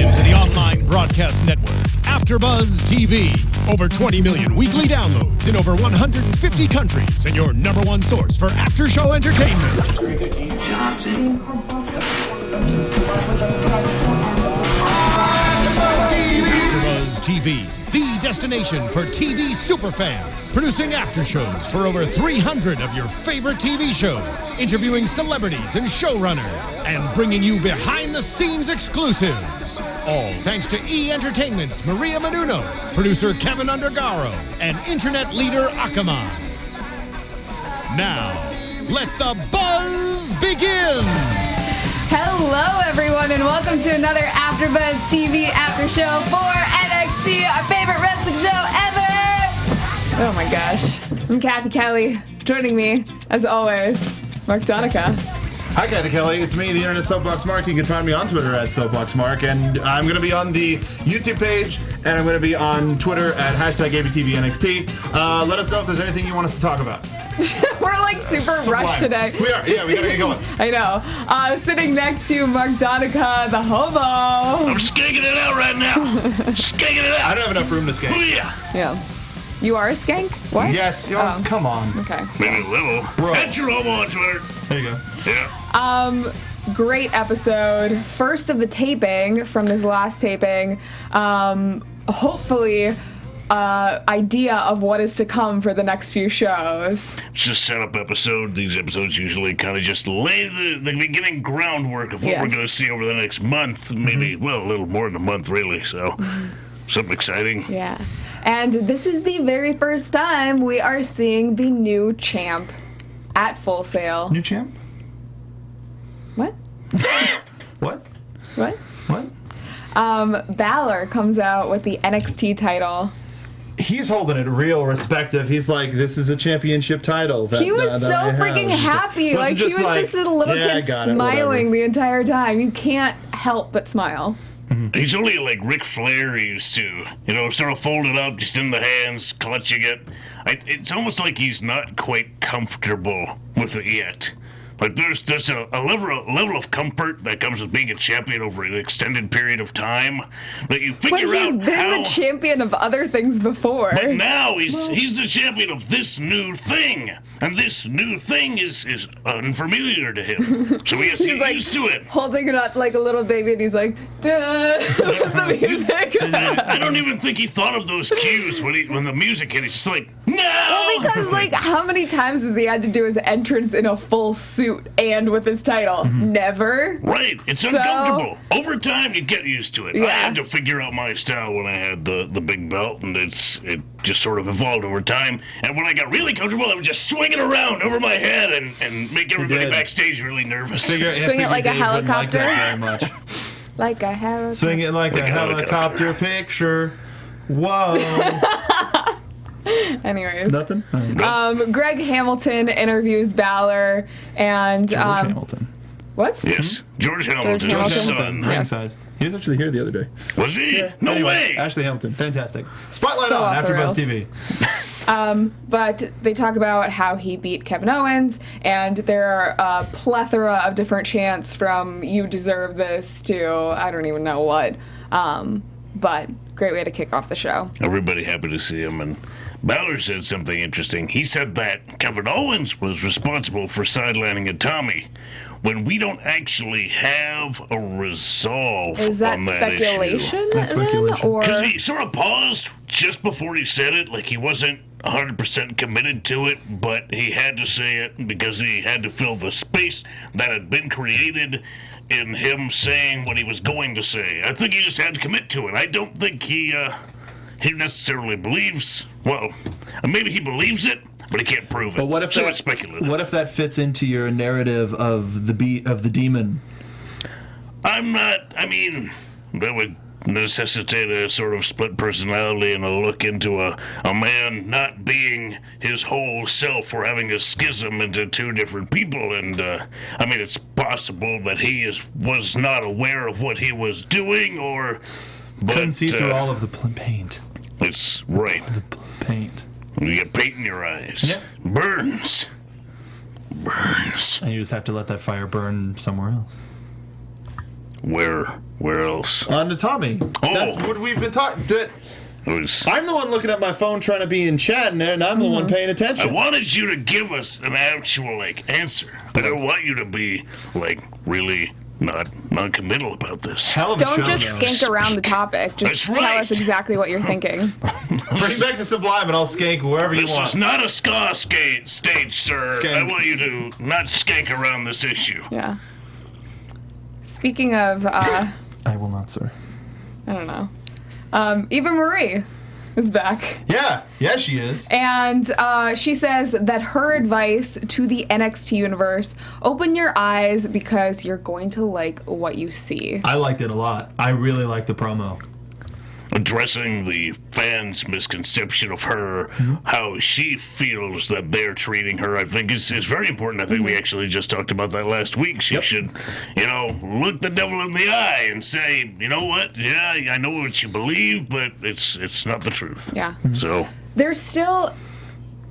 into the online broadcast network, AfterBuzz TV. Over 20 million weekly downloads in over 150 countries, and your number one source for after-show entertainment. AfterBuzz TV, the destination for TV superfans, producing after-shows for over 300 of your favorite TV shows, interviewing celebrities and showrunners, and bringing you behind-the-scenes exclusives. All thanks to E! Entertainment's Maria Menounos, producer Kevin Undergaro, and internet leader Akamai. Now, let the buzz begin! Hello, everyone, and welcome to another AfterBuzz TV after show for NXT, our favorite wrestling show ever! Oh my gosh. I'm Kathy Kelly. Joining me, as always, Mark Donica. Hi, Kathy Kelly. It's me, the Internet Soapbox Mark. You can find me on Twitter at Soapbox Mark, and I'm going to be on the YouTube page, and I'm going to be on Twitter at #ABTVNXT. Let us know if there's anything you want us to talk about. We're like super rushed today. We are. Yeah, we got to get going. I know. Sitting next to Mark Donica, the hobo. I'm skanking it out right now. Skanking it out. I don't have enough room to skate. Oh, yeah. Yeah. You are a skank? What? Yes. Come on. Okay. Maybe a little. Bro. That's your homo on Twitter. There you go. Yeah. Great episode. First of the taping from this last taping. Hopefully, idea of what is to come for the next few shows. It's just a setup episode. These episodes usually kind of just lay the beginning groundwork of what we're going to see over the next month. Maybe, well, a little more than a month, really. So, something exciting. Yeah. And this is the very first time we are seeing the new champ at Full Sail. New champ? What? What? What? What? Balor comes out with the NXT title. He's holding it real respective. He's like, this is a championship title. He was so freaking happy. Like, he was just a little kid smiling the entire time. You can't help but smile. He's only like Ric Flair used to, sort of fold it up, just in the hands, clutching it. It's almost like he's not quite comfortable with it yet. Like there's a level of comfort that comes with being a champion over an extended period of time that you figure out. But he's been the champion of other things before. But now he's the champion of this new thing, and this new thing is unfamiliar to him. So he has to get used to it. Holding it up like a little baby, and he's like, duh, the music. I don't even think he thought of those cues when the music hit. He's just like, no. Well, because like, how many times has he had to do his entrance in a full suit and with his title? Never. Right. It's uncomfortable. Over time, you get used to it. Yeah. I had to figure out my style when I had the big belt, and it just sort of evolved over time. And when I got really comfortable, I would just swing it around over my head and make everybody backstage really nervous. Swing it like a helicopter. Like that very much. Like a helicopter. Swing it like a helicopter picture. Whoa. Anyways. Nothing? Greg Hamilton interviews Balor and George Hamilton. What? Yes. George Hamilton's son. Ringside. He was actually here the other day. Was he? Yeah. No Anyway, way. Ashley Hamilton. Fantastic. Spotlight So on off the AfterBuzz rails. TV. But they talk about how he beat Kevin Owens, and there are a plethora of different chants from "You deserve this" to I don't even know what. But great way to kick off the show. Everybody happy to see him, and Balor said something interesting. He said that Kevin Owens was responsible for sidelining a Tommy when we don't actually have a resolve Is that on that speculation issue. That's speculation. then, or Because he sort of paused just before he said it, like he wasn't 100% committed to it, but he had to say it because he had to fill the space that had been created in him saying what he was going to say. I think he just had to commit to it. I don't think he necessarily believes. Well, maybe he believes it, but he can't prove it. But what if it's speculative. What if that fits into your narrative of the demon? I mean, that would necessitate a sort of split personality and a look into a man not being his whole self or having a schism into two different people. And, I mean, it's possible that he was not aware of what he was doing but, couldn't see through all of the paint. It's right. The paint. You get paint in your eyes. Yep. Burns. And you just have to let that fire burn somewhere else. Where else? On the Tommy. Oh. That's what we've been talking. Was, I'm the one looking at my phone trying to be in chat, and I'm the one paying I attention. wanted you to give us an actual answer. I don't want you to be really non-committal about this. Hell of a Don't show, just though. skank around the topic. Just That's tell right. us exactly what you're thinking. Bring back the Sublime, and I'll skank wherever you This want. is not a ska stage, sir. Skank. I want you to not skank around this issue. Yeah. Speaking of, I will not, sir. I don't know. Eva Marie is back. Yeah, she is. And she says that her advice to the NXT universe, open your eyes because you're going to like what you see. I liked it a lot. I really liked the promo. Addressing the fans' misconception of her, how she feels that they're treating her, I think is very important. I think we actually just talked about that last week. She should, look the devil in the eye and say, you know what? Yeah, I know what you believe, but it's not the truth. Yeah. So There's still,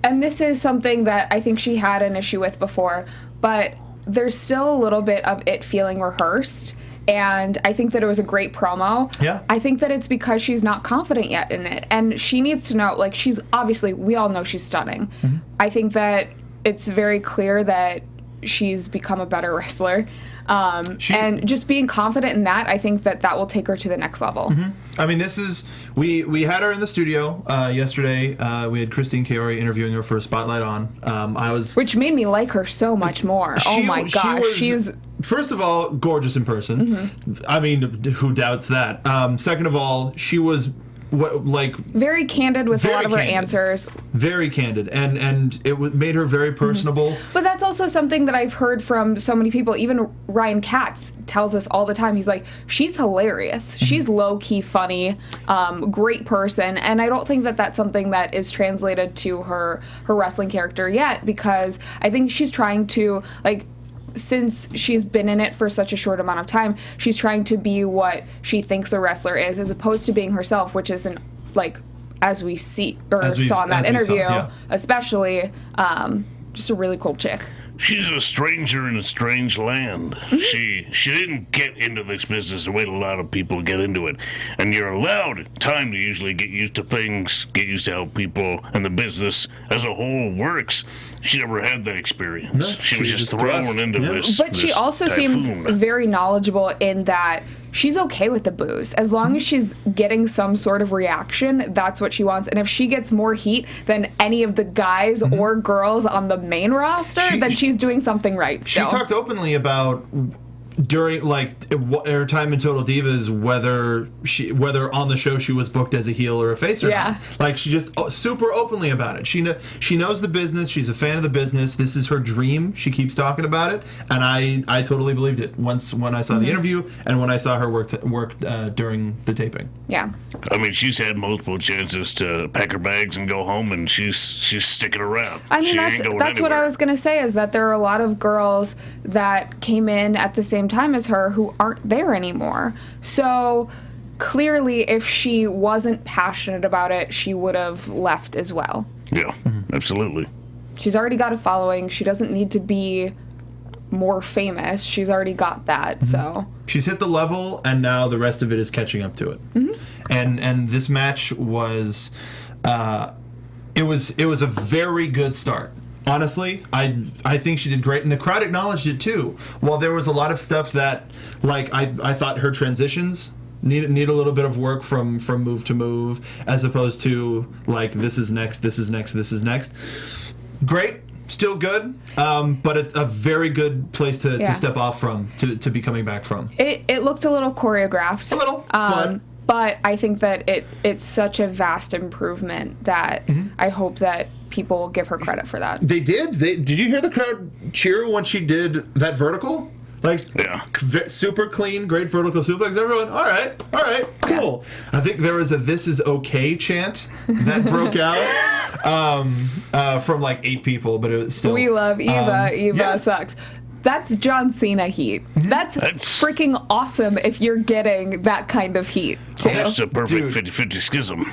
and this is something that I think she had an issue with before, but there's still a little bit of it feeling rehearsed. And I think that it was a great promo. Yeah. I think that it's because she's not confident yet in it. And she needs to know, like, she's obviously, we all know she's stunning. I think that it's very clear that she's become a better wrestler. And just being confident in that, I think that will take her to the next level. I mean, this is we had her in the studio yesterday. We had Christine Kaori interviewing her for a Spotlight on. Which made me like her so much more. Oh my gosh, she's first of all gorgeous in person. I mean, who doubts that? Second of all, she was very candid with a lot of her answers. Very candid, and it made her very personable. But that's also something that I've heard from so many people. Even Ryan Katz tells us all the time. He's like, she's hilarious. She's low-key funny, great person. And I don't think that that's something that is translated to her wrestling character yet, because I think she's trying to, since she's been in it for such a short amount of time, she's trying to be what she thinks a wrestler is, as opposed to being herself, which isn't, as we see, or saw in that interview, especially, just a really cool chick. she's a stranger in a strange land. She didn't get into this business the way a lot of people get into it. And you're allowed time to usually get used to things, get used to how people and the business as a whole works. She never had that experience. No, she was just thrown thrust. into this. But she this also typhoon. seems very knowledgeable in that she's okay with the booze. As long as she's getting some sort of reaction, that's what she wants. And if she gets more heat than any of the guys or girls on the main roster, then she's doing something right. She talked openly about during her time in Total Divas whether on the show she was booked as a heel or a face or not. She just super openly about it. She knows the business. She's a fan of the business. This is her dream. She keeps talking about it, and I totally believed it when I saw the interview and when I saw her work during the taping. Yeah. I mean, she's had multiple chances to pack her bags and go home, and she's sticking around. I mean, she ain't going that's what I anywhere. was gonna say, is that there are a lot of girls that came in at the same time as her who aren't there anymore. So clearly, if she wasn't passionate about it, she would have left as well. Yeah, absolutely. She's already got a following. She doesn't need to be more famous. She's already got that. So she's hit the level, and now the rest of it is catching up to it. And this match was it was a very good start. Honestly, I think she did great, and the crowd acknowledged it too. While there was a lot of stuff that, I thought her transitions need a little bit of work from move to move, as opposed to this is next, this is next, this is next. Great, still good, but it's a very good place to step off from, to be coming back from. it looked a little choreographed. A little, but I think that it's such a vast improvement that I hope that people will give her credit for that. They did. Did you hear the crowd cheer when she did that vertical? Super clean, great vertical suplex. Everyone, all right, cool. Yeah. I think there was a "This is okay" chant that broke out from 8 people, but it was still. We love Eva. Eva sucks. That's John Cena heat. That's freaking awesome if you're getting that kind of heat, too. That's a perfect 50-50 schism.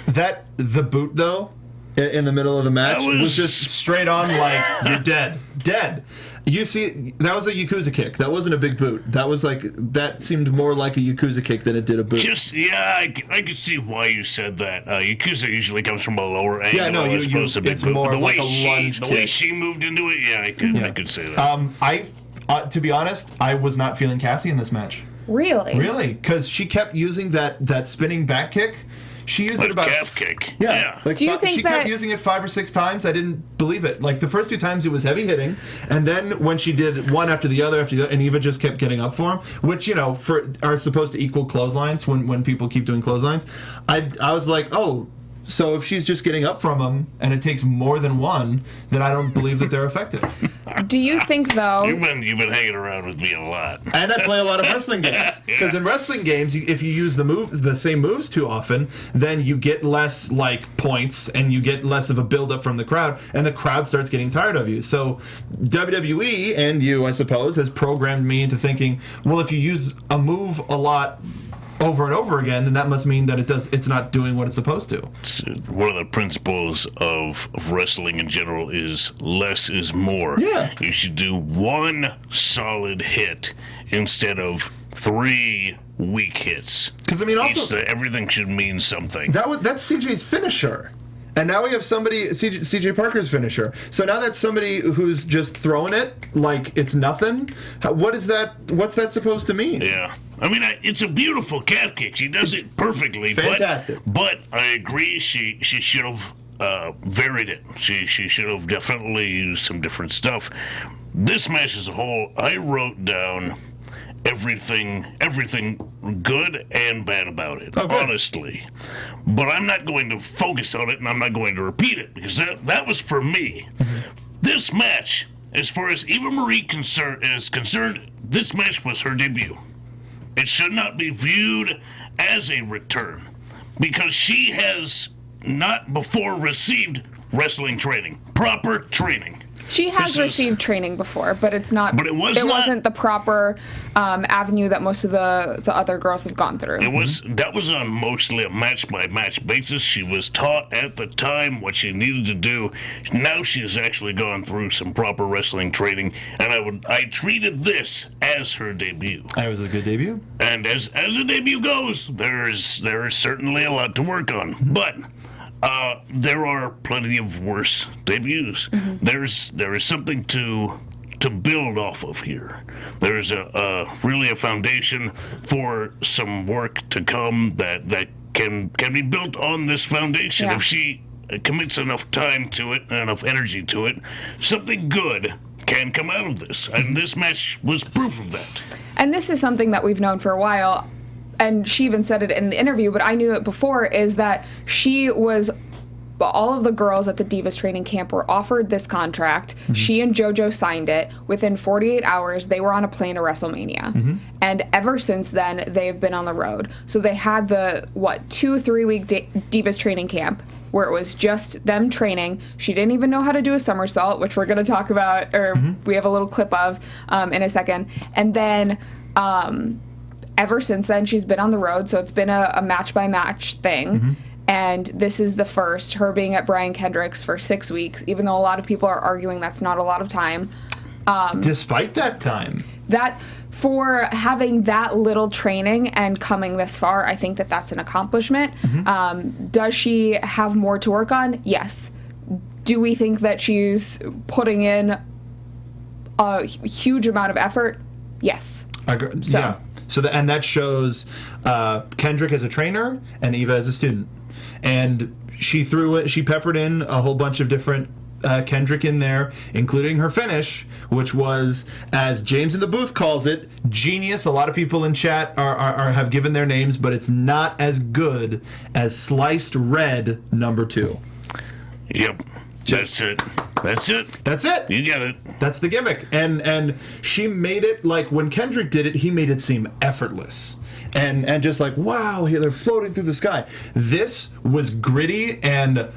The boot, though, in the middle of the match. That It was just straight on like, you're dead. Dead. You see, that was a Yakuza kick. That wasn't a big boot. That seemed more like a Yakuza kick than it did a boot. I could see why you said that. Yakuza usually comes from a lower angle. Yeah, no, it's more of like a lunge kick. The way she moved into it, I could say that. To be honest, I was not feeling Cassie in this match. Really? Really, because she kept using that spinning back kick. She used it about calf kick. Yeah. Like Do you think she kept using it 5 or 6 times? I didn't believe it. Like the first 2 times it was heavy hitting, and then when she did one after the other, and Eva just kept getting up for him, which are supposed to equal clotheslines when people keep doing clotheslines. I was like, oh. So if she's just getting up from them and it takes more than one, then I don't believe that they're effective. Do you think though? You've been hanging around with me a lot. And I play a lot of wrestling games because in wrestling games, if you use the same moves too often, then you get less like points and you get less of a build-up from the crowd, and the crowd starts getting tired of you. So WWE and you, I suppose, has programmed me into thinking, well, if you use a move a lot over and over again, then that must mean that it's not doing what it's supposed to. One of the principles of wrestling in general is less is more. Yeah. You should do 1 solid hit instead of 3 weak hits. Because I mean, also everything should mean something. That's CJ's finisher. And now we have CJ Parker's finisher. So now that's somebody who's just throwing it like it's nothing. What's that supposed to mean? Yeah. I mean, it's a beautiful calf kick. She does it perfectly. Fantastic. But I agree, she should have varied it. She should have definitely used some different stuff. This match as a whole, I wrote down everything good and bad about it, honestly. But I'm not going to focus on it, and I'm not going to repeat it, because that was for me. This match, as far as Eva Marie is concerned, this match was her debut. It should not be viewed as a return, because she has not before received wrestling training, proper training. She has received training before, but it's not. But it wasn't the proper avenue that most of the other girls have gone through. That was on mostly a match by match basis. She was taught at the time what she needed to do. Now she has actually gone through some proper wrestling training, and I treated this as her debut. It was a good debut. And as a debut goes, there is certainly a lot to work on, but. There are plenty of worse debuts. Mm-hmm. There is something to build off of here. There's really a foundation for some work to come that can be built on this foundation. Yeah. If she commits enough time to it and enough energy to it, something good can come out of this. And this match was proof of that. And this is something that we've known for a while. And she even said it in the interview, but I knew it before, is that all of the girls at the Divas training camp were offered this contract. Mm-hmm. She and JoJo signed it. Within 48 hours, they were on a plane to WrestleMania. Mm-hmm. And ever since then, they've been on the road. So they had the, 2-3 week Divas training camp, where it was just them training. She didn't even know how to do a somersault, which we're going to talk about, or we have a little clip of in a second. And then... ever since then, she's been on the road, so it's been a match-by-match thing. Mm-hmm. And this is the first, her being at Brian Kendrick's for 6 weeks, even though a lot of people are arguing that's not a lot of time. Despite that time. That, for having that little training and coming this far, I think that's an accomplishment. Mm-hmm. Does she have more to work on? Yes. Do we think that she's putting in a huge amount of effort? Yes. Yeah. And that shows Kendrick as a trainer and Eva as a student. And she peppered in a whole bunch of different Kendrick in there, including her finish, which was, as James in the booth calls it, genius. A lot of people in chat have given their names, but it's not as good as Sliced Red #2. Yep. That's it. That's it. You get it. That's the gimmick. And she made it, like, when Kendrick did it, he made it seem effortless. And just like, wow, they're floating through the sky. This was gritty, and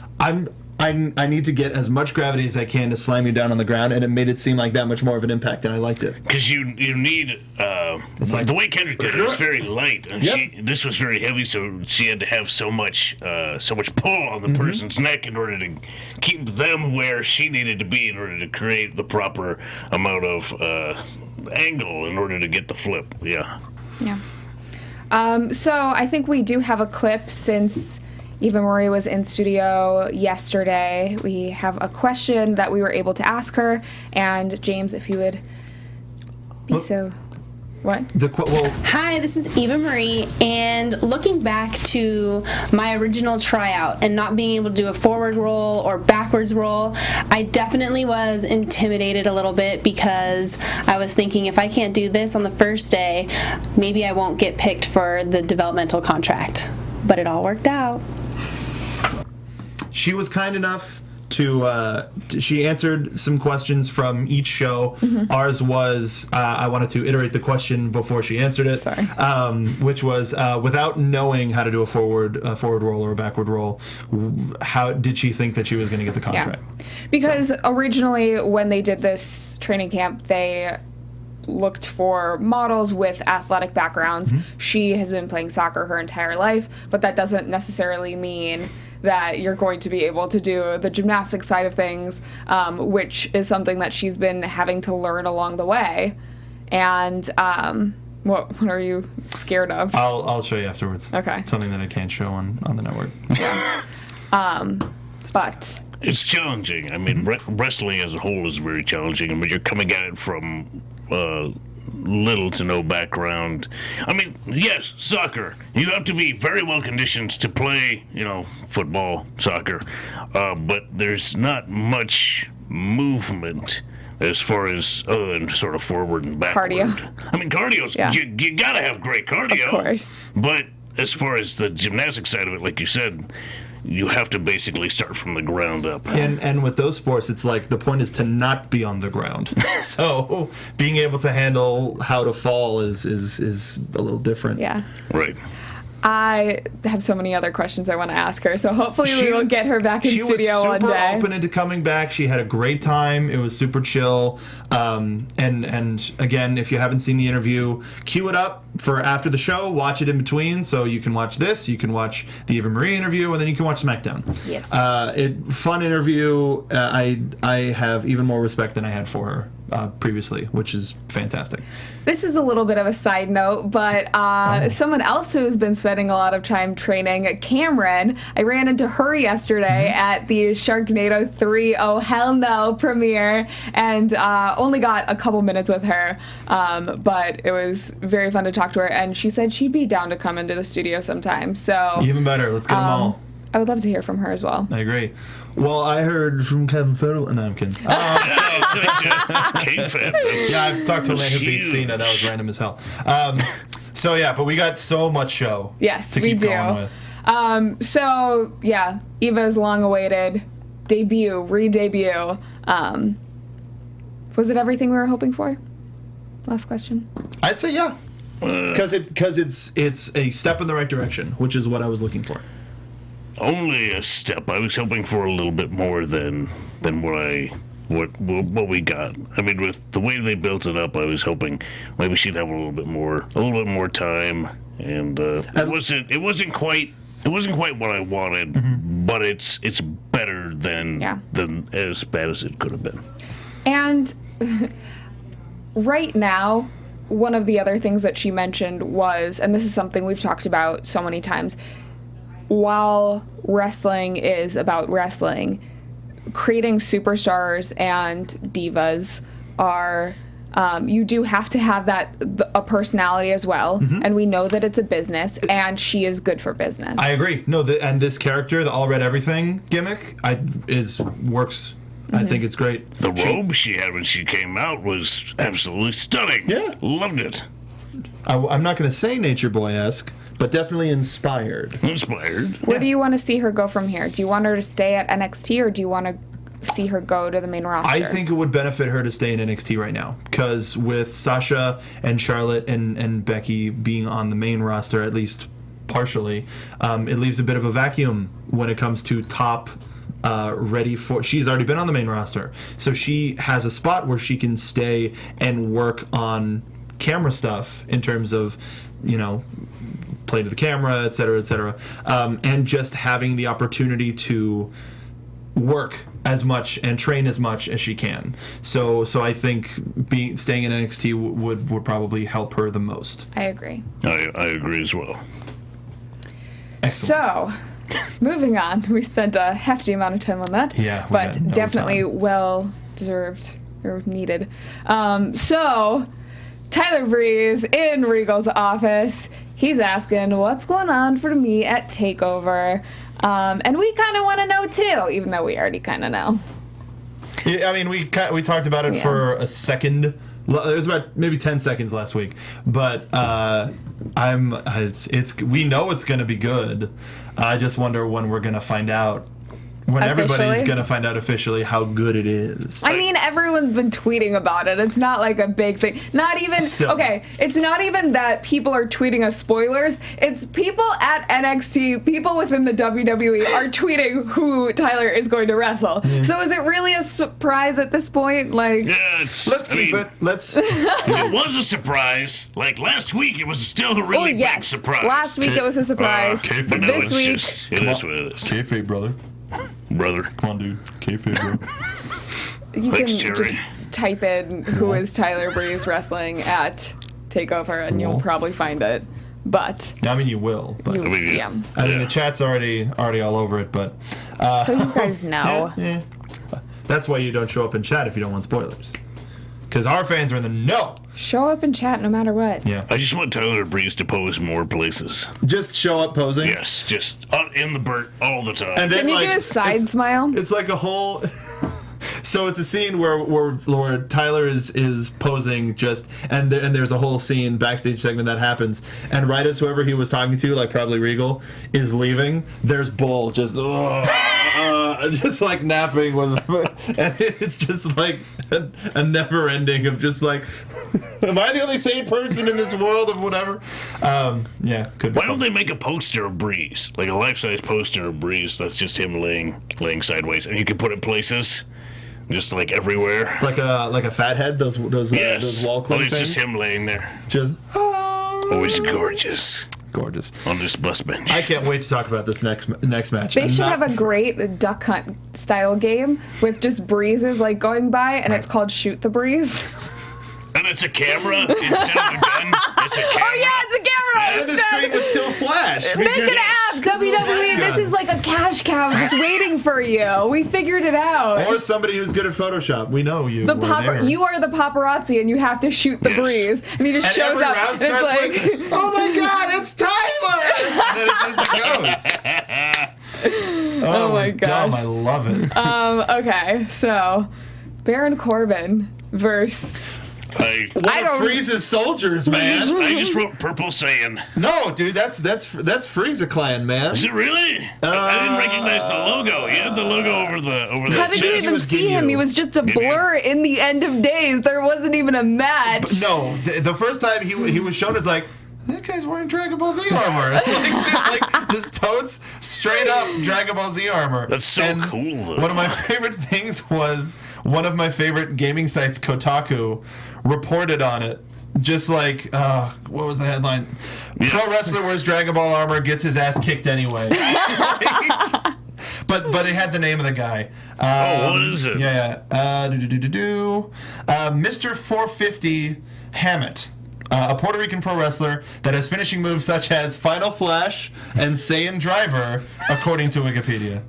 I need to get as much gravity as I can to slam you down on the ground, and it made it seem like that much more of an impact, and I liked it. Because you need like the way Kendrick did it was very light, and this was very heavy, so she had to have so much pull on the person's neck in order to keep them where she needed to be in order to create the proper amount of angle in order to get the flip. Yeah. So I think we do have a clip since Eva Marie was in studio yesterday. We have a question that we were able to ask her, and James, if you would be so... What? Hi, this is Eva Marie, and looking back to my original tryout and not being able to do a forward roll or backwards roll, I definitely was intimidated a little bit because I was thinking if I can't do this on the first day, maybe I won't get picked for the developmental contract. But it all worked out. She was kind enough to she answered some questions from each show. Ours was I wanted to iterate the question before she answered it. Sorry. Which was without knowing how to do a forward roll or a backward roll, how did she think that she was going to get the contract? Because originally when they did this training camp, they looked for models with athletic backgrounds. She has been playing soccer her entire life, but that doesn't necessarily mean that you're going to be able to do the gymnastics side of things, which is something that she's been having to learn along the way. And what are you scared of? I'll show you afterwards. Okay. Something that I can't show on the network. But it's challenging. I mean, wrestling as a whole is very challenging. I mean, you're coming at it from little to no background. I mean, yes, soccer. You have to be very well conditioned to play, football, soccer. But there's not much movement as far as other than sort of forward and backward. Cardio. I mean, cardio's, you gotta have great cardio. Of course. But as far as the gymnastics side of it, like you said, you have to basically start from the ground up. And with those sports, it's like the point is to not be on the ground. So being able to handle how to fall is a little different. yeah. Right. I have so many other questions I want to ask her, so hopefully we will get her back in studio one day. She was super open into coming back. She had a great time. It was super chill. And again, if you haven't seen the interview, queue it up for after the show. Watch it in between, so you can watch this, you can watch the Eva Marie interview, and then you can watch SmackDown. Yes. Fun interview. I have even more respect than I had for her previously, which is fantastic. This is a little bit of a side note, but someone else who has been spending a lot of time training, Cameron, I ran into her yesterday at the Sharknado 3 Oh Hell No premiere, and only got a couple minutes with her, but it was very fun to talk to her, and she said she'd be down to come into the studio sometime. So even better, let's get them all. I would love to hear from her as well. I agree. Well, I heard from Kevin Federline. No, I'm kidding. Yeah, I've talked to a man who beat Cena. That was random as hell. So yeah, but we got so much show. Yes, to keep going with. So yeah, Eva's long-awaited re-debut. Was it everything we were hoping for? Last question. I'd say yeah, because it's a step in the right direction, which is what I was looking for. Only a step. I was hoping for a little bit more than what we got. I mean, with the way they built it up, I was hoping maybe she'd have a little bit more time, and it wasn't quite what I wanted, but it's better than as bad as it could have been. And right now, one of the other things that she mentioned was, and this is something we've talked about so many times, while wrestling is about wrestling, creating superstars and divas are, you do have to have a personality as well, and we know that it's a business, and she is good for business. I agree. No, and this character, the all red everything gimmick, works. I think it's great. The robe she had when she came out was absolutely stunning. Yeah. Loved it. I'm not going to say Nature Boy-esque, but definitely inspired. Where do you want to see her go from here? Do you want her to stay at NXT, or do you want to see her go to the main roster? I think it would benefit her to stay in NXT right now, because with Sasha and Charlotte and Becky being on the main roster, at least partially, it leaves a bit of a vacuum when it comes to top ready for. She's already been on the main roster, so she has a spot where she can stay and work on camera stuff in terms of, play to the camera, et cetera, and just having the opportunity to work as much and train as much as she can. So I think staying in NXT would probably help her the most. I agree. I agree as well. Excellent. So, moving on. We spent a hefty amount of time on that. Yeah, but got no definitely time. well deserved or needed. So, Tyler Breeze in Regal's office. He's asking what's going on for me at TakeOver. And we kind of want to know too, even though we already kind of know. Yeah, I mean, we talked about it for a second. It was about maybe 10 seconds last week, but we know it's going to be good. I just wonder when we're going to find out. When everybody's going to find out officially how good it is. I mean, everyone's been tweeting about it. It's not like a big thing. Not even, okay, it's not even that people are tweeting us spoilers. It's people at NXT, people within the WWE are tweeting who Tyler is going to wrestle. Yeah. So is it really a surprise at this point? Like, yeah, let's keep it. It was a surprise. Like last week, it was still a really big surprise. Last week it was a surprise. But this week, it is what it is. Kayfabe, brother. Come on, dude. Kayfabe, bro. you Thanks, can Jerry. just type in who is Tyler Breeze wrestling at TakeOver and you'll probably find it. But I mean, you will. But I mean, the chat's already all over it. But so you guys know. Yeah. That's why you don't show up in chat if you don't want spoilers. Because our fans are in the know. Show up in chat no matter what. Yeah. I just want Tyler Breeze to pose more places. Just show up posing? Yes, just in the Burt all the time. And then, Can you do a side smile? It's like a whole... So it's a scene where Tyler is posing and there's a whole scene, backstage segment that happens, and right as whoever he was talking to, like probably Regal, is leaving, there's Bull just like napping and it's just like a never ending of just like, am I the only sane person in this world of whatever? Yeah, could be. Why don't they make a poster of Breeze, like a life-size poster of Breeze that's just him laying sideways, and you can put it places. Just like everywhere. It's like a fat head, those wall clothes. It's just him laying there. Just always gorgeous. Gorgeous. On this bus bench. I can't wait to talk about this next match. They should have a great Duck Hunt style game with just breezes like going by, and it's called Shoot the Breeze. And it's a camera instead of a gun. It's a camera. Oh yeah, it's a camera. And the screen would still flash. Make an app, WWE. This is like a cash cow just waiting for you. We figured it out. Or somebody who's good at Photoshop. We know you. You are the paparazzi, and you have to shoot the breeze, and he just shows up, and it's like, oh my God, it's Tyler! And then it just goes. Oh my gosh. Dumb, I love it. Okay, so Baron Corbin versus. One of Frieza's soldiers, man. I just wrote Purple Saiyan. No, dude, that's Frieza Clan, man. Is it really? I didn't recognize the logo. He had the logo over the How did you even see him? He was just a blur in the end of days. There wasn't even a match. But no, the first time he was shown as like, that guy's wearing Dragon Ball Z armor. like just totes straight up Dragon Ball Z armor. That's so cool, though. One of my favorite things was one of my favorite gaming sites, Kotaku, reported on it. Just like, what was the headline? Yeah. Pro wrestler wears Dragon Ball armor, gets his ass kicked anyway. But it had the name of the guy. What is it? Yeah. Mr. 450 Hammett. A Puerto Rican pro wrestler that has finishing moves such as Final Flash and Saiyan Driver, according to Wikipedia.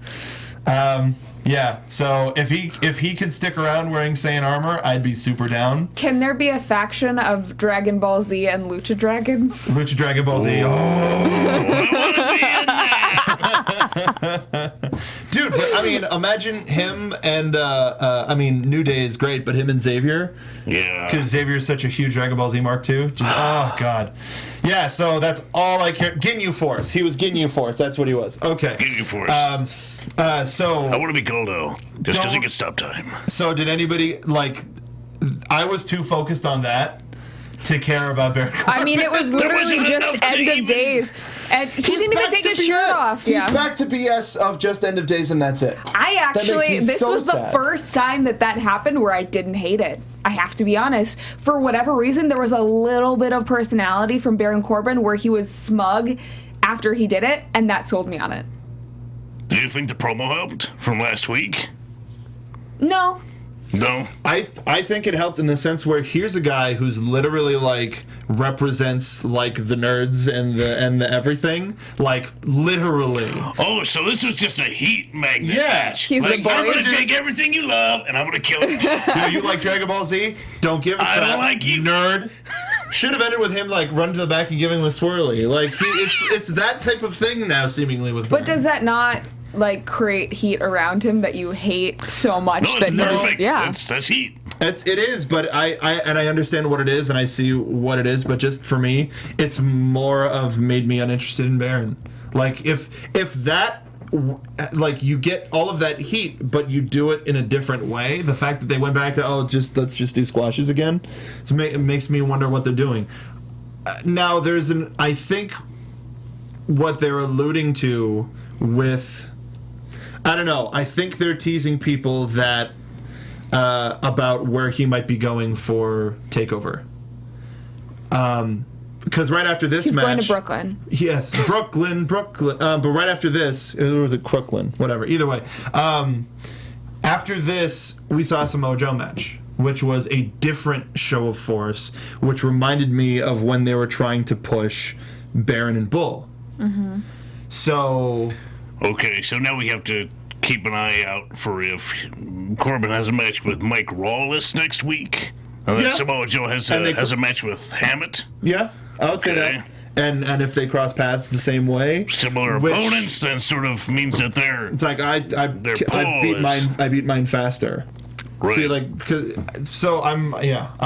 Yeah, so if he could stick around wearing Saiyan armor, I'd be super down. Can there be a faction of Dragon Ball Z and Lucha Dragons? Lucha Dragon Ball Z. Dude, but I mean, imagine him and New Day is great, but him and Xavier. Yeah. Because Xavier is such a huge Dragon Ball Z Mark II. Oh God. Yeah. So that's all I care. Ginyu Force. He was Ginyu Force. That's what he was. Okay. Ginyu Force. So I want to be Goldo, just because he could stop time. So did anybody I was too focused on that to care about Baron Corbin. I mean, it was literally wasn't just enough to end of even- days. And he didn't even take his shirt off. He's back to BS of just end of days and that's it. I makes me actually, this so was the sad. first time that happened where I didn't hate it. I have to be honest. For whatever reason, there was a little bit of personality from Baron Corbin where he was smug after he did it, and that sold me on it. Do you think the promo helped from last week? No. No. I think it helped in the sense where here's a guy who's literally like represents like the nerds and the everything, like literally. Oh, so this was just a heat magnet. Yeah. match. He's like, the I'm boy. gonna take everything you love and I'm gonna kill it. You like Dragon Ball Z? Don't give a I crap. don't like you. Nerd. Should have ended with him like running to the back and giving him a swirly. Like it's that type of thing now, seemingly with. But does that not like create heat around him that you hate so much No, that it's you perfect. yeah. That's heat. It is, but I understand what it is and I see what it is, but just for me, it's more of made me uninterested in Baron. Like if that, like you get all of that heat, but you do it in a different way. The fact that they went back to let's just do squashes again, it makes me wonder what they're doing. Now I think what they're alluding to with, I don't know. I think they're teasing people that. About where he might be going for TakeOver. Because right after this He's match... going to Brooklyn. Yes, Brooklyn. But right after this... Or was it Crooklyn? Whatever. Either way. After this, we saw a Samoa Joe match, which was a different show of force, which reminded me of when they were trying to push Baron and Bull. Mm-hmm. So... Okay, so now we have to keep an eye out for if Corbin has a match with Mike Rawless next week. And then Yeah. Samoa Joe has a match with Hammett. Yeah, I would say Okay. that. And if they cross paths the same way... Similar which- opponents, then sort of means that they're It's like I pause. beat mine faster. right. See, like, so I'm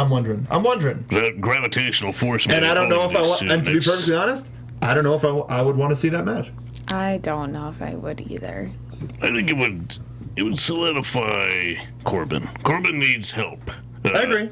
wondering. The gravitational force. And I don't know if I want. And to be makes- perfectly honest, I don't know if I would want to see that match. I don't know if I would either. I think it would solidify Corbin. Corbin needs help. I agree.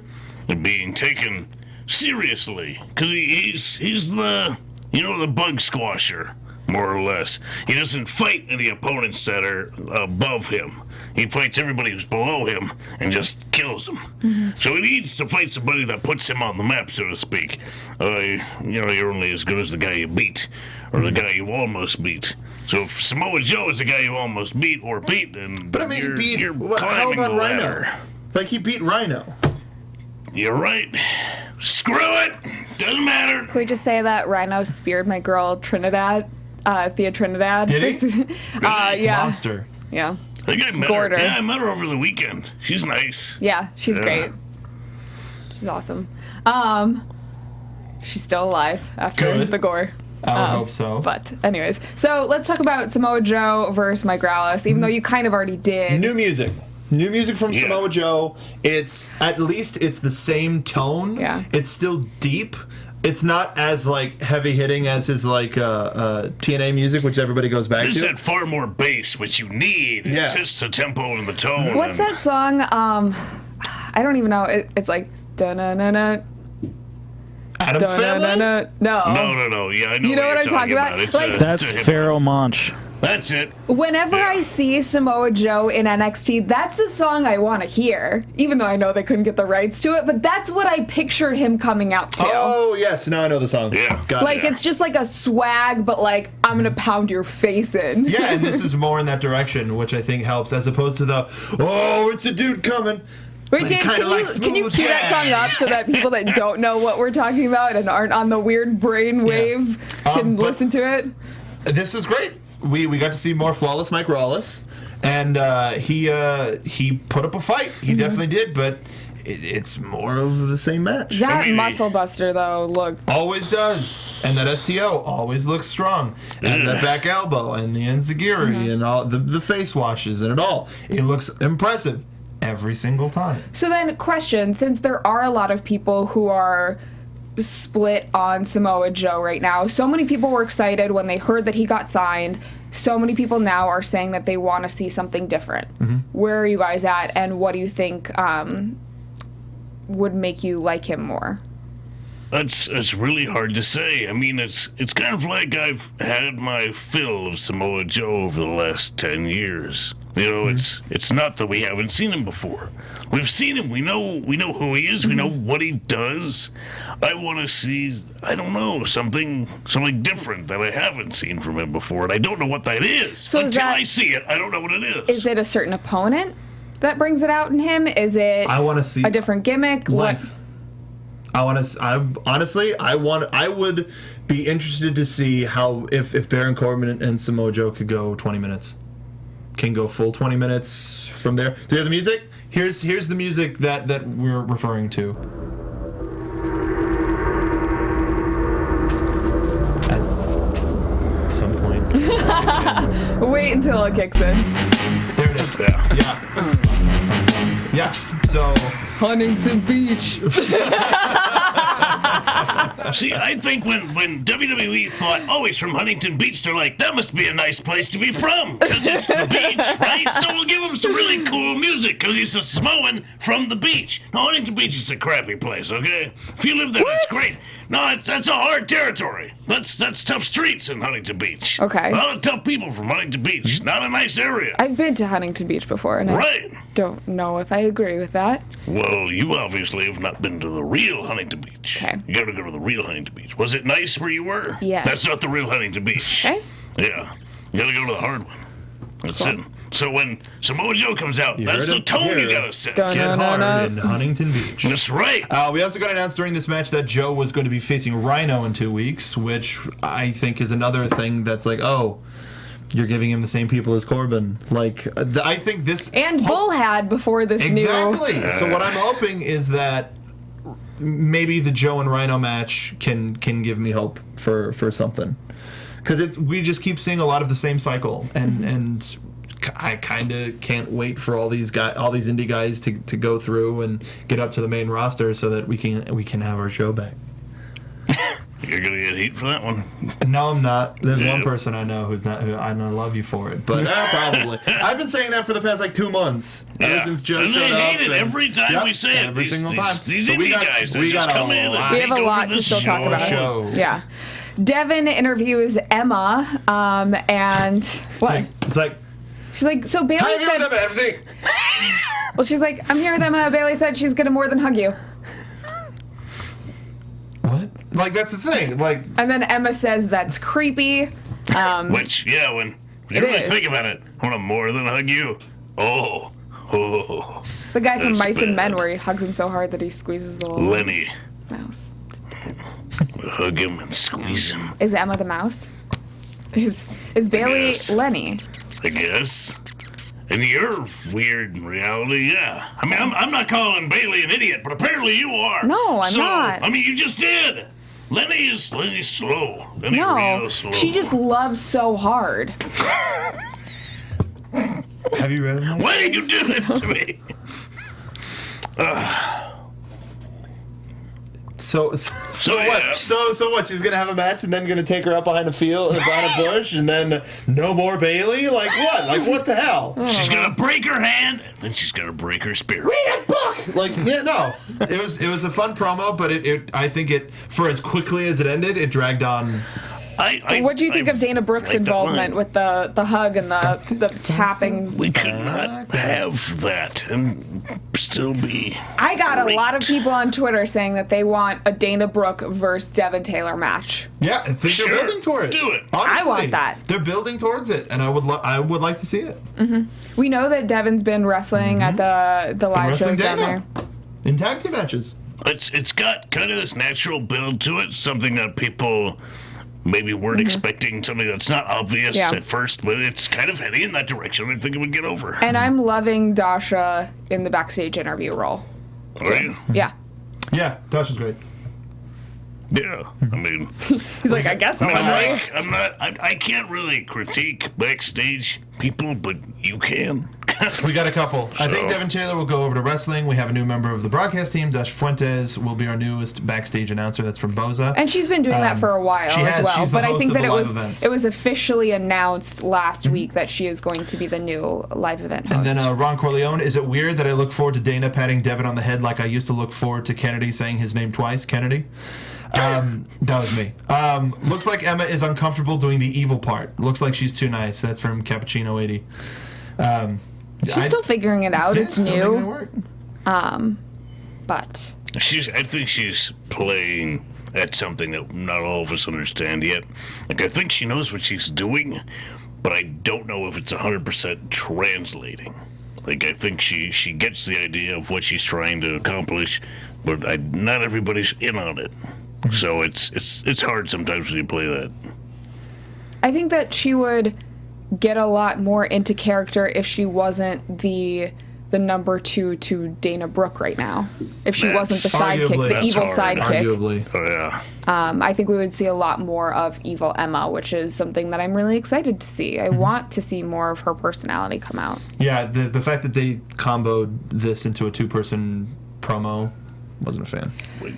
Being taken seriously, because he's the the bug squasher, more or less. He doesn't fight any opponents that are above him. He fights everybody who's below him and just kills them. Mm-hmm. So he needs to fight somebody that puts him on the map, so to speak. You're only as good as the guy you beat, or the guy you almost beat. So if Samoa Joe is the guy you almost beat, then But I mean, you're, he beat. you're How climbing about the ladder. Rhino? Like he beat Rhino. You're right. Screw it. Doesn't matter. Can we just say that Rhino speared my girl Trinidad, Thea Trinidad? Did he? Yeah. Monster. Yeah. I think I met Gored her. her. Yeah, I met her over the weekend. She's nice. Yeah, she's Yeah. great. She's awesome. She's still alive after Good. the gore. I would hope so. But anyways, so let's talk about Samoa Joe versus Mike Rawless, even though you kind of already did. New music from Yeah. Samoa Joe. It's at least it's the same tone. Yeah. It's still deep. It's not as like heavy hitting as his like TNA music, which everybody goes back This to. had far more bass, which you need. Yeah. It's just the tempo and the tone. What's and that song? I don't even know. It's like da-na-na-na, Adam's Family. da-na-na-na. No. Yeah, I know. You know what you're I'm talking about? It's Like- That's it's a hip- Pharaoh Monch. That's it. Whenever Yeah. I see Samoa Joe in NXT, that's the song I want to hear, even though I know they couldn't get the rights to it, but that's what I pictured him coming out to. Oh yes, now I know the song. Yeah. Got Like, it. it's just like a swag, but like, I'm gonna pound your face in. Yeah, and this is more in that direction, which I think helps, as opposed to the it's a dude coming. Wait, But James, kinda like can you smooth cue that jazz. song up so that people that don't know what we're talking about and aren't on the weird brain wave can but- listen to it? This was great. We got to see more flawless Mike Rawless, and he put up a fight. He definitely did, but it's more of the same match. That mean, muscle buster, though, looked. Always does, and that STO always looks strong, and that back elbow, and the enziguri, and all the face washes, and it looks impressive every single time. So then, question: since there are a lot of people who are split on Samoa Joe right now, so many people were excited when they heard that he got signed. So many people now are saying that they want to see something different. Where are you guys at, and what do you think would make you like him more? It's really hard to say. I mean, it's kind of like I've had my fill of Samoa Joe over the last 10 years. You know, it's not that we haven't seen him before. We've seen him. We know who he is. We know what he does. I want to see, I don't know, something different that I haven't seen from him before, and I don't know what that is. So Until I see it, I don't know what it is. Is it a certain opponent that brings it out in him? Is it I want to see a different gimmick? life. I would be interested to see how if Baron Corbin and Samoa Joe could go 20 minutes. Can go full 20 minutes from there. Do you have the music? Here's the music that we're referring to. At some point. Wait until it kicks in. There it is. Yeah. So Huntington Beach. See, I think when WWE thought, oh, he's from Huntington Beach, they're like, that must be a nice place to be from, because it's the beach, right? So we'll give him some really cool music, because he's a Samoan from the beach. No, Huntington Beach is a crappy place, okay? If you live there, it's great. No, that's a hard territory. That's tough streets in Huntington Beach. Okay. A lot of tough people from Huntington Beach. Not a nice area. I've been to Huntington Beach before, and Right. I don't know if I agree with that. Well, you obviously have not been to the real Huntington Beach. Okay. You gotta go to the real Huntington Beach. Was it nice where you were? Yes. That's not the real Huntington Beach. Okay. Yeah. You gotta go to the hard one. That's it. So when Samoa Joe comes out, You that's heard the it tone here. you gotta set. Dun- get No, no, hard no. in Huntington Beach. That's right. We also got announced during this match that Joe was going to be facing Rhino in 2 weeks, which I think is another thing that's like, oh, you're giving him the same people as Corbin. Like, I think this... And Bull had before this Exactly. So what I'm hoping is that maybe the Joe and Rhino match can give me hope for something. Because we just keep seeing a lot of the same cycle, and I kind of can't wait for all these indie guys to go through and get up to the main roster so that we can have our show back. You're gonna get heat for that one. No, I'm not. There's Yeah. one person I know who's not. Who I love you for it, but probably. I've been saying that for the past 2 months. Ever since Joe and showed they up. hate it every time we say it. Every single time. These So we indie got- guys, they we just got come a in and lot. We take have a over lot to this still talk about. show. Yeah. Devin interviews Emma, and what? It's like, She's like, so Bailey I'm here said. with them, everything. Well, she's like, I'm here with Emma. Bailey said she's gonna more than hug you. What? Like, that's the thing. Like, And then Emma says that's creepy. Which, yeah, when you It really is. think about it, I want to more than hug you. Oh. The guy from That's Mice and Men, bad. where he hugs him so hard that he squeezes the little Lenny. mouse. Hug him and squeeze him, Is Emma the mouse? Is Bailey guess. Lenny? I guess. In your weird reality, yeah. I mean, I'm not calling Bailey an idiot, but apparently you are. No, I'm so, not. I mean, you just did. Lenny's slow. Lenny No, real slow. she just loves so hard. have you read it? Why did you do this to me? So yeah. what? So what? She's gonna have a match and then gonna take her up behind a field, behind a bush, and then no more Bailey? Like what? Like what the hell? She's gonna break her hand, and then she's gonna break her spirit. Read a book. Like no. It was a fun promo, but I think for as quickly as it ended, it dragged on. What do you think of Dana Brooks' like that involvement line. with the hug and the tapping? We could not have that and still be. I got a great. lot of people on Twitter saying that they want a Dana Brooke versus Devin Taylor match. Yeah, I think Sure, they're building toward it. do it. Honestly, I want that. They're building towards it, and I would like to see it. We know that Devin's been wrestling at the live Wrestling shows down Dana there. in tag team matches. It's got kind of this natural build to it, something that people maybe weren't expecting, something that's not obvious Yeah. at first, but it's kind of heading in that direction. I think it would get over. And I'm loving Dasha in the backstage interview role. Are you? Yeah. Yeah, Tasha's great. Yeah. I mean, He's like, I guess so. I can't really critique backstage people, but you can. We got a couple. I think Devin Taylor will go over to wrestling. We have a new member of the broadcast team. Dasha Fuentes will be our newest backstage announcer. That's from Boza. And she's been doing that for a while as well. She's the but I host think of that the it was officially announced last week that she is going to be the new live event host. And then Ron Corleone, is it weird that I look forward to Dana patting Devin on the head like I used to look forward to Kennedy saying his name twice? Kennedy? That was me. Looks like Emma is uncomfortable doing the evil part. Looks like she's too nice. That's from Cappuccino 80. She's still figuring it out. It's new. But I think she's playing at something that not all of us understand yet. Like, I think she knows what she's doing, but I don't know if it's 100% translating. Like, I think she gets the idea of what she's trying to accomplish, but not everybody's in on it. So it's hard sometimes when you play that. I think that she would get a lot more into character if she wasn't the number 2 to Dana Brooke right now. If she wasn't the sidekick, the evil sidekick. Arguably. Oh, yeah. I think we would see a lot more of evil Emma, which is something that I'm really excited to see. I want to see more of her personality come out. Yeah, the fact that they comboed this into a 2-person promo, wasn't a fan.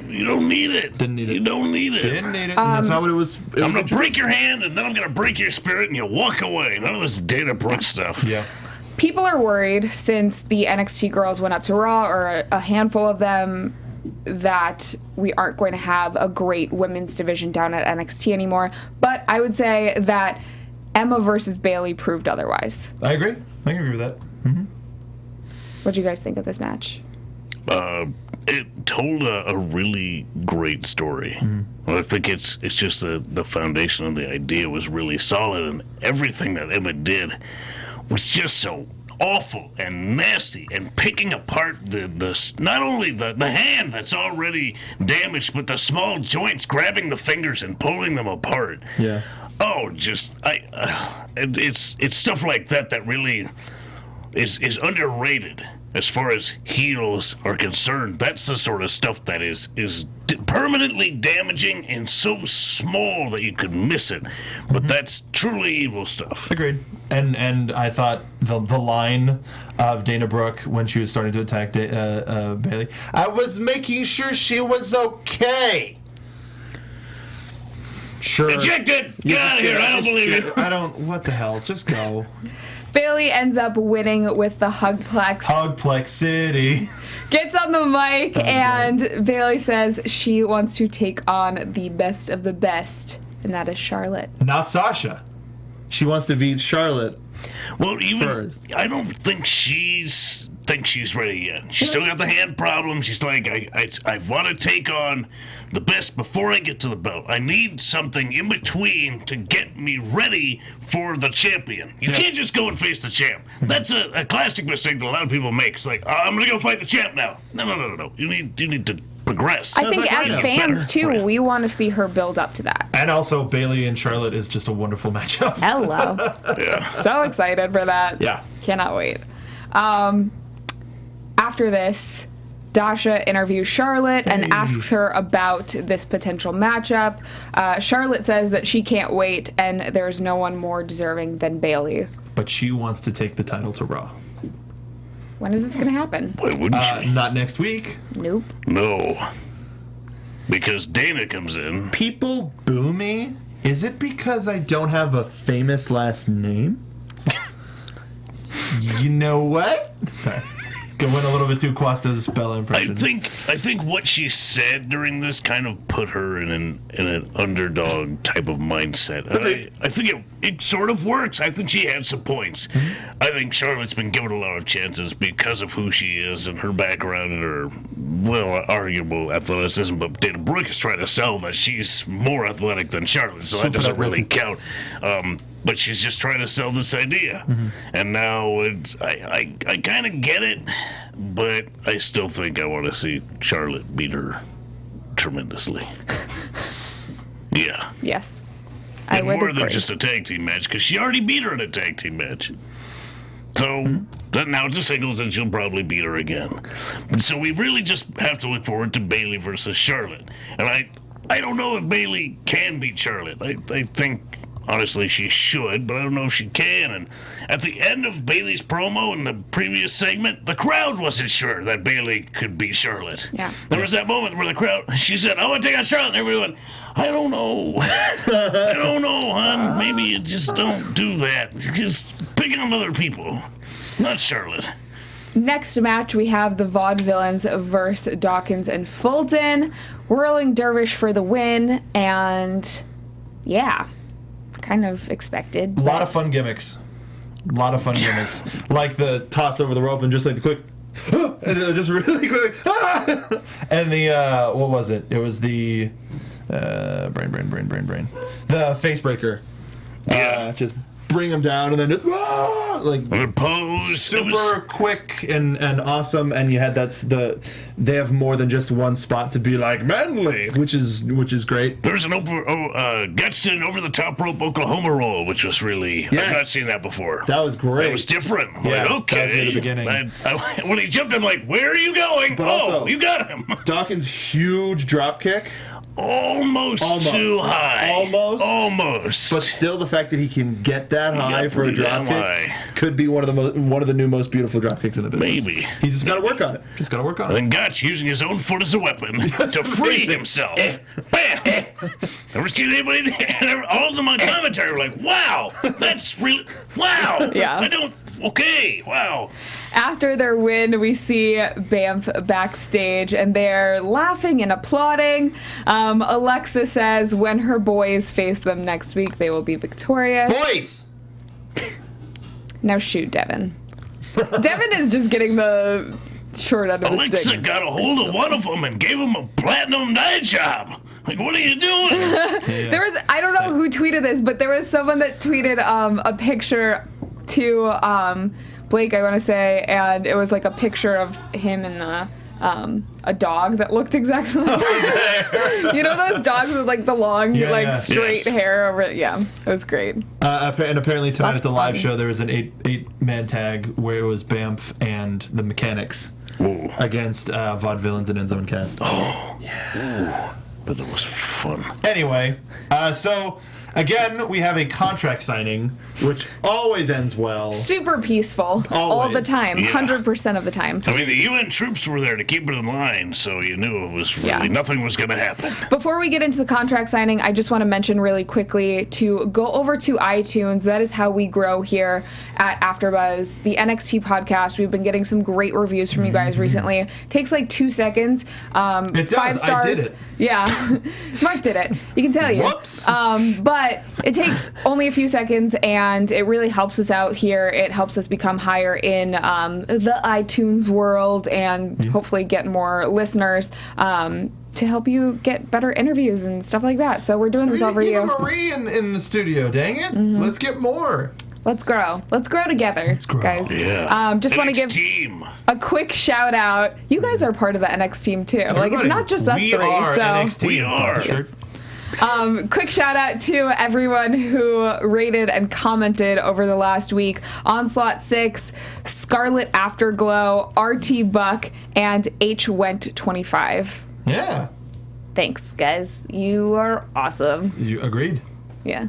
You don't need it. Didn't need it. You don't need it. Didn't need it. That's not what it was. I'm going to break your hand, and then I'm going to break your spirit, and you walk away. None of this Dana Brooke stuff. Yeah. People are worried since the NXT girls went up to Raw, or a handful of them, that we aren't going to have a great women's division down at NXT anymore. But I would say that Emma versus Bayley proved otherwise. I agree. I can agree with that. Mm-hmm. What do you guys think of this match? It told a really great story. Mm-hmm. I think it's just the foundation of the idea was really solid, and everything that Emma did was just so awful and nasty, and picking apart the not only the hand that's already damaged, but the small joints, grabbing the fingers and pulling them apart. Yeah. Oh, it's stuff like that really is underrated as far as heels are concerned. That's the sort of stuff that is permanently damaging and so small that you could miss it. But that's truly evil stuff. Agreed. And I thought the line of Dana Brooke when she was starting to attack Bayley, I was making sure she was okay. Sure. Ejected! Get out of here! I don't believe you. I don't. What the hell? Just go. Bayley ends up winning with the Hugplex. Hugplex City. Gets on the mic and Bayley says she wants to take on the best of the best, and that is Charlotte. Not Sasha. She wants to beat Charlotte. Well, even first. I don't think she's ready yet. She's still got the hand problem. She's like, I want to take on the best before I get to the belt. I need something in between to get me ready for the champion. You can't just go and face the champ. That's a classic mistake that a lot of people make. It's like, I'm going to go fight the champ now. No. You need to progress. I think as fans, too, we want to see her build up to that. And also, Bayley and Charlotte is just a wonderful matchup. Hello. Yeah. So excited for that. Yeah. Cannot wait. After this, Dasha interviews Charlotte and asks her about this potential matchup. Charlotte says that she can't wait, and there's no one more deserving than Bayley. But she wants to take the title to Raw. When is this going to happen? Why wouldn't she? Not next week. Nope. No. Because Dana comes in. People boo me? Is it because I don't have a famous last name? You know what? Sorry. Went a little bit too Quasta's Bella impression. I think what she said during this kind of put her in an underdog type of mindset. I think it sort of works. I think she had some points. Mm-hmm. I think Charlotte's been given a lot of chances because of who she is and her background and her, arguable athleticism. But Dana Brooke is trying to sell that she's more athletic than Charlotte, so that doesn't really count. But she's just trying to sell this idea. Mm-hmm. And now I kind of get it, but I still think I want to see Charlotte beat her tremendously. Yeah. Yes. I would more agree. Than just a tag team match, because she already beat her in a tag team match. So now it's a singles, and she'll probably beat her again. So we really just have to look forward to Bayley versus Charlotte. And I don't know if Bayley can beat Charlotte. I think honestly, she should, but I don't know if she can. And at the end of Bayley's promo in the previous segment, the crowd wasn't sure that Bayley could beat Charlotte. Yeah. There was that moment where the crowd, she said, I want to take out Charlotte. And everyone went, I don't know. I don't know, hon. Maybe you just don't do that. You're just picking on other people, not Charlotte. Next match, we have the Vaudevillains versus Dawkins and Fulton. Whirling Dervish for the win, and yeah, kind of expected. A lot of fun gimmicks. Like the toss over the rope and just like the quick, and just really quick, and the, what was it? It was the, brain. The face breaker. Yeah. Just bring them down and then just like pose. super quick and awesome, and you had they have more than just one spot to be like manly, which is great. There's an Gutson over the top rope Oklahoma roll, which was really I've not seen that before. That was great. That was different. Yeah, Like, okay. that was near the beginning. When he jumped, I'm like, where are you going? But also, you got him. Dawkins' huge drop kick. Almost too high. Almost. But still, the fact that he can get that high for a drop kick high. could be one of the new most beautiful drop kicks in the business. Maybe. He just got to work on it. And then Gotch using his own foot as a weapon to free himself. Bam! Never seen anybody. All of them on commentary were like, "Wow, that's really wow." Yeah. Okay, wow. After their win, we see Bamf backstage, and they're laughing and applauding. Alexa says when her boys face them next week, they will be victorious. Boys! Now shoot, Devin. Devin is just getting the short end of the stick. Alexa got a hold of one of them and gave him a platinum dye job. Like, what are you doing? There was, I don't know who tweeted this, but there was someone that tweeted a picture to Blake, I want to say, and it was like a picture of him and a dog that looked exactly like you know those dogs with like the long straight hair over it. Yeah, it was great. And apparently tonight at the live show there was an eight-man tag where it was Bamf and the Mechanics against Vaudevillains and Enzo and Cass. Oh yeah. Ooh. But it was fun. Anyway, so again, we have a contract signing, which always ends well. Super peaceful. All the time. Yeah. 100% of the time. I mean, the UN troops were there to keep it in line, so you knew it was really nothing was going to happen. Before we get into the contract signing, I just want to mention really quickly to go over to iTunes. That is how we grow here at AfterBuzz, the NXT podcast. We've been getting some great reviews from you guys recently. It takes like 2 seconds. It does. 5 stars. I did it. Yeah. Mark did it. You can tell you. Whoops. But it takes only a few seconds, and it really helps us out here. It helps us become higher in the iTunes world and hopefully get more listeners to help you get better interviews and stuff like that. So we're doing this all for you. Eva Marie in the studio, dang it. Let's get more. Let's grow. Let's grow together, guys. Yeah. Just want to give a quick shout out. You guys are part of the NXT team too. Like, it's not just us three. We are NXT. We are. Yes. Quick shout out to everyone who rated and commented over the last week. Onslaught 6, Scarlet Afterglow, RT Buck, and H Went 25. Yeah. Thanks, guys. You are awesome. You agreed? Yeah.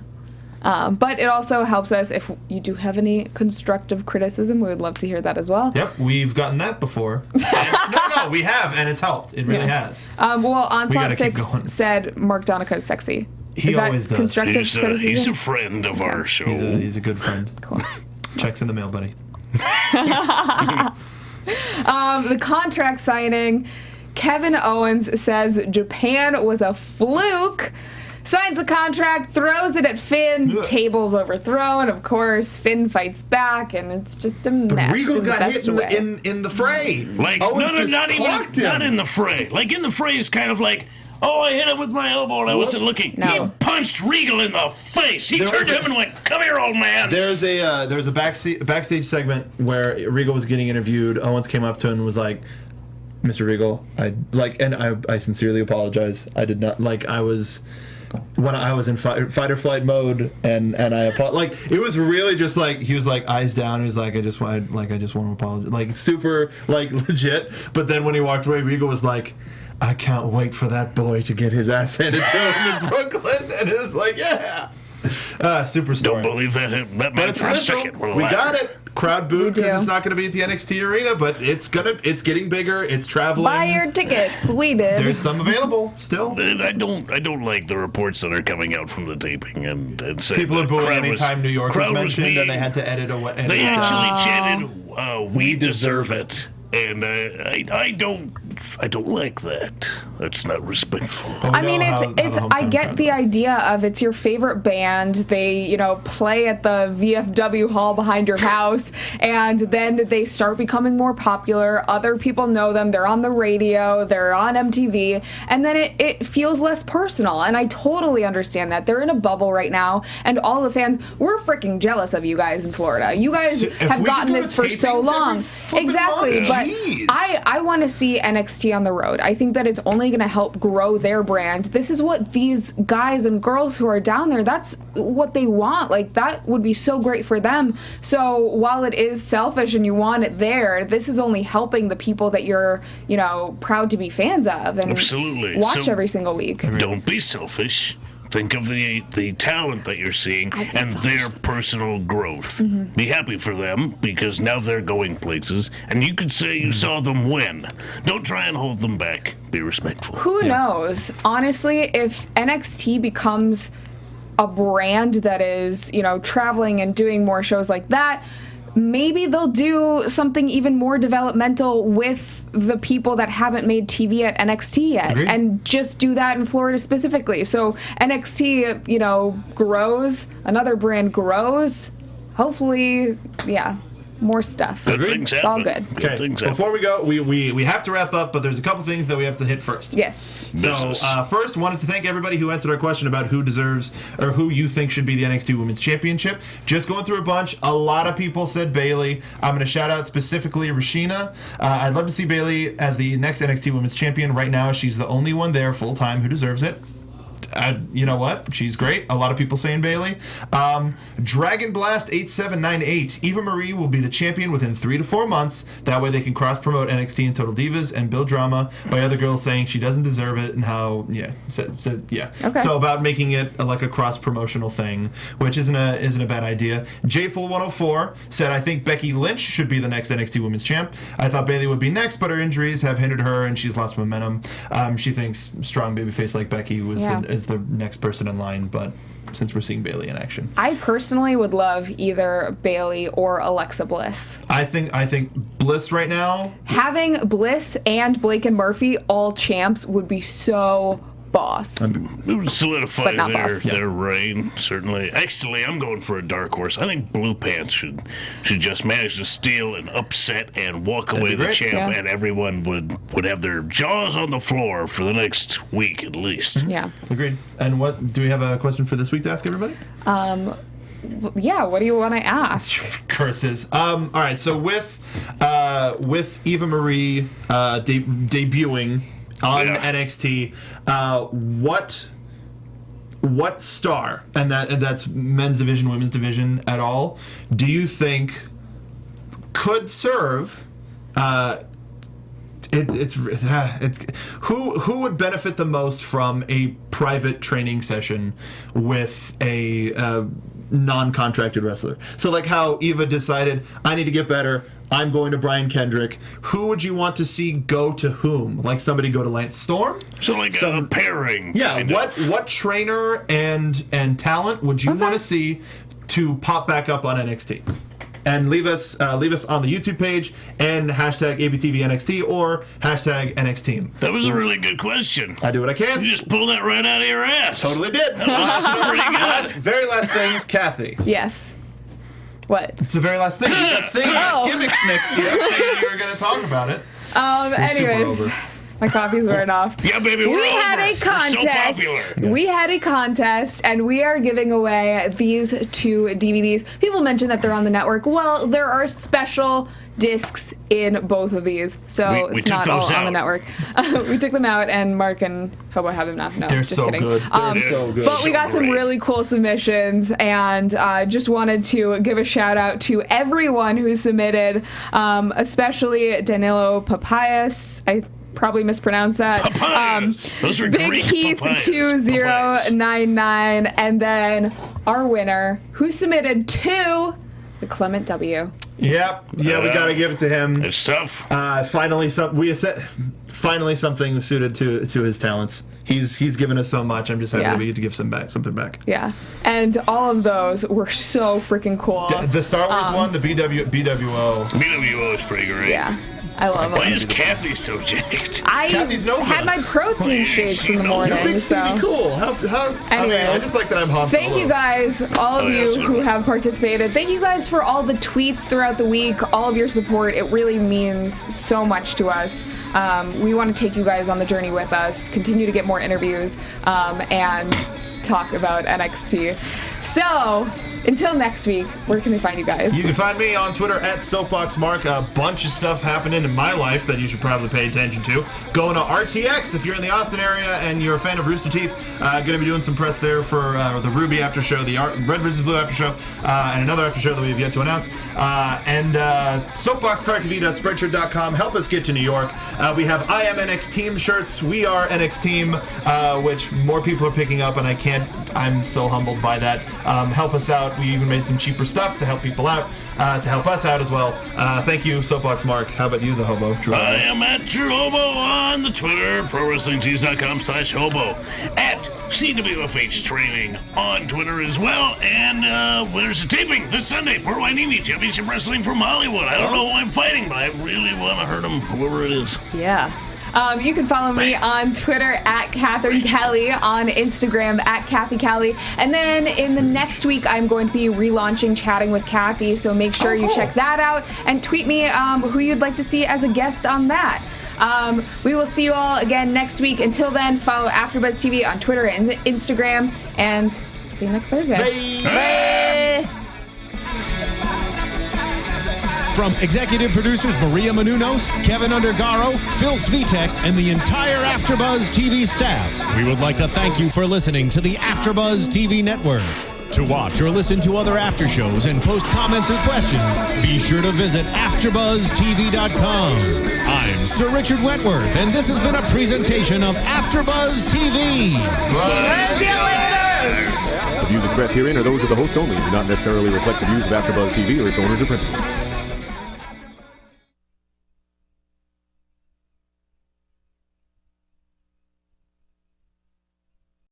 But it also helps us if you do have any constructive criticism. We would love to hear that as well. Yep, we've gotten that before. No, we have, and it's helped. It really has. Well, Onslaught 6 said Mark Donica is sexy. He always does. Constructive criticism? He's a friend of our show. He's a good friend. Cool. Checks in the mail, buddy. The contract signing, Kevin Owens says Japan was a fluke. Signs the contract, throws it at Finn, tables overthrown, of course. Finn fights back, and it's just a mess. But Regal got hit way. in the fray. Like, not in the fray. Like, in the fray is kind of like, oh, I hit him with my elbow and I wasn't looking. No. He punched Regal in the face. He turned to him and went, come here, old man. There's a backstage segment where Regal was getting interviewed. Owens came up to him and was like, Mr. Regal, I sincerely apologize. I did not, when I was in fight or flight mode, and I it was really just like he was like eyes down. He was like, I just want to apologize, like super legit. But then when he walked away, Regal was like, I can't wait for that boy to get his ass handed to him in Brooklyn, and it was like, yeah. Superstory. Don't believe that But man it's for a official. second. We got it. Crowd booed do. because it's not going to be at the NXT arena, but it's getting bigger. It's traveling. Buy your tickets. We did. There's some available still. And I don't like the reports that are coming out from the taping and saying People are that booing crowd anytime New York was crowd mentioned, mean. and they had to edit away. They actually chanted, "We deserve it," and I don't like that. That's not respectful. I mean, it's. I get the idea of it's your favorite band. They, play at the VFW hall behind your house, and then they start becoming more popular. Other people know them. They're on the radio. They're on MTV, and then it feels less personal. And I totally understand that they're in a bubble right now, and all the fans. We're freaking jealous of you guys in Florida. You guys have gotten this for so long. Exactly, but I want to see NXT on the road. I think that it's only going to help grow their brand. This is what these guys and girls who are down there, that's what they want. Like, that would be so great for them. So while it is selfish and you want it there, this is only helping the people that you're, proud to be fans of and Absolutely. watch So every single week. Don't be selfish. Think of the talent that you're seeing and their personal growth. Mm-hmm. Be happy for them because now they're going places, and you could say you saw them win. Don't try and hold them back. Be respectful. Who knows? Honestly, if NXT becomes a brand that is, traveling and doing more shows like that, maybe they'll do something even more developmental with the people that haven't made TV at NXT yet. Agreed. And just do that in Florida specifically. So NXT, grows, another brand grows. Hopefully, more stuff. Good things It's happen. all good. Good Okay, things before we go, we have to wrap up, but there's a couple things that we have to hit first. Yes. So Business. first, wanted to thank everybody who answered our question about who deserves or who you think should be the NXT Women's Championship. Just going through a bunch. A lot of people said Bayley. I'm going to shout out specifically Rashina. I'd love to see Bayley as the next NXT Women's Champion. Right now, she's the only one there full time who deserves it. You know what? She's great. A lot of people saying Bayley. Dragon Blast 8798. Eva Marie will be the champion within 3 to 4 months. That way they can cross promote NXT and Total Divas and build drama by other girls saying she doesn't deserve it and how Okay. So about making it like a cross promotional thing, which isn't a bad idea. JFull104 said I think Becky Lynch should be the next NXT Women's Champ. I thought Bayley would be next, but her injuries have hindered her and she's lost momentum. She thinks strong babyface like Becky is the next person in line, but since we're seeing Bayley in action, I personally would love either Bayley or Alexa Bliss. I think Bliss right now. Having Bliss and Blake and Murphy all champs would be so boss. It would solidify But not boss. their reign, certainly. Actually, I'm going for a dark horse. I think Blue Pants should just manage to steal and upset and walk away be the great. champ, Yeah. and everyone would have their jaws on the floor for the next week at least. Yeah. Agreed. And what do we have a question for this week to ask everybody? Yeah, what do you want to ask? Curses. All right. So with Eva Marie debuting on Yeah. NXT, what star and that's men's division, women's division at all, do you think could serve? It's who would benefit the most from a private training session with a non-contracted wrestler? So like how Eva decided, I need to get better, I'm going to Brian Kendrick. Who would you want to see go to whom? Like somebody go to Lance Storm? So like a pairing. Yeah. kind of. What trainer and talent would you want to see to pop back up on NXT? And leave us on the YouTube page and hashtag ABTVNXT or hashtag NXTeam. That was a really good question. I do what I can. You just pulled that right out of your ass. Totally did. Pretty good. Very last thing, Kathy. Yes. What? It's the very last thing. You got gimmicks next to you. Saying you were going to talk about it. We're super Anyways. over. My coffee's wearing off. Yeah, baby, we're We over. had a We're so contest. popular. We had a contest, and we are giving away these 2 DVDs. People mention that they're on the network. Well, there are special discs in both of these, so We it's took not all those on the out. network. We took them out, and Mark and Hobo have them now. No, They're just so kidding. good. They're so good. But we So got some great. really cool submissions, and just wanted to give a shout out to everyone who submitted, especially Danilo Papayas. probably mispronounced that. Papayas. Those are Big Greek Heath papayas. 2099, and then our winner, who submitted to the Clement W. Yep. Yeah, we gotta give it to him. It's tough. Finally something suited to his talents. He's given us so much. I'm just happy that we get to give something back. Yeah, and all of those were so freaking cool. The Star Wars one, the BWO. BWO is pretty great. Yeah, I love Why it. is Kathy so jacked? I Kathy's Nova. had my protein shakes in the morning. You're big so. Stevie Cool. I mean, I Anyways, just like that I'm Han Solo. Thank you guys, all of yeah, you sure. who have participated. Thank you guys for all the tweets throughout the week, all of your support. It really means so much to us. We want to take you guys on the journey with us, continue to get more interviews, and talk about NXT. So, until next week, where can we find you guys? You can find me on Twitter at SoapboxMark. A bunch of stuff happening in my life that you should probably pay attention to. Going to RTX if you're in the Austin area and you're a fan of Rooster Teeth. Going to be doing some press there for the Ruby after show, the Red vs. Blue after show, and another after show that we have yet to announce. And SoapboxCarTV.Spreadshirt.com. Help us get to New York. We have I Am NXT Team shirts. We are NXT Team, which more people are picking up, and I'm so humbled by that. Help us out. We even made some cheaper stuff to help people out, to help us out as well. Thank you, Soapbox Mark. How about you, the hobo? Drew? I am at Drew Hobo on the Twitter, ProWrestlingTees.com/hobo, at CWFH Training on Twitter as well. And there's a taping this Sunday. Where do I need me? Championship Wrestling from Hollywood. I don't know who I'm fighting, but I really want to hurt him, whoever it is. Yeah. You can follow me on Twitter at Catherine Kelly, on Instagram at Kathy Kelly, and then in the next week I'm going to be relaunching Chatting with Kathy, so make sure you check that out and tweet me who you'd like to see as a guest on that. We will see you all again next week. Until then, follow AfterBuzz TV on Twitter and Instagram, and see you next Thursday. Bye. From executive producers Maria Menounos, Kevin Undergaro, Phil Svitek, and the entire AfterBuzz TV staff, we would like to thank you for listening to the AfterBuzz TV network. To watch or listen to other after shows and post comments or questions, be sure to visit AfterBuzzTV.com. I'm Sir Richard Wentworth, and this has been a presentation of AfterBuzz TV. See you later. The views expressed herein are those of the hosts only and do not necessarily reflect the views of AfterBuzz TV or its owners or principals.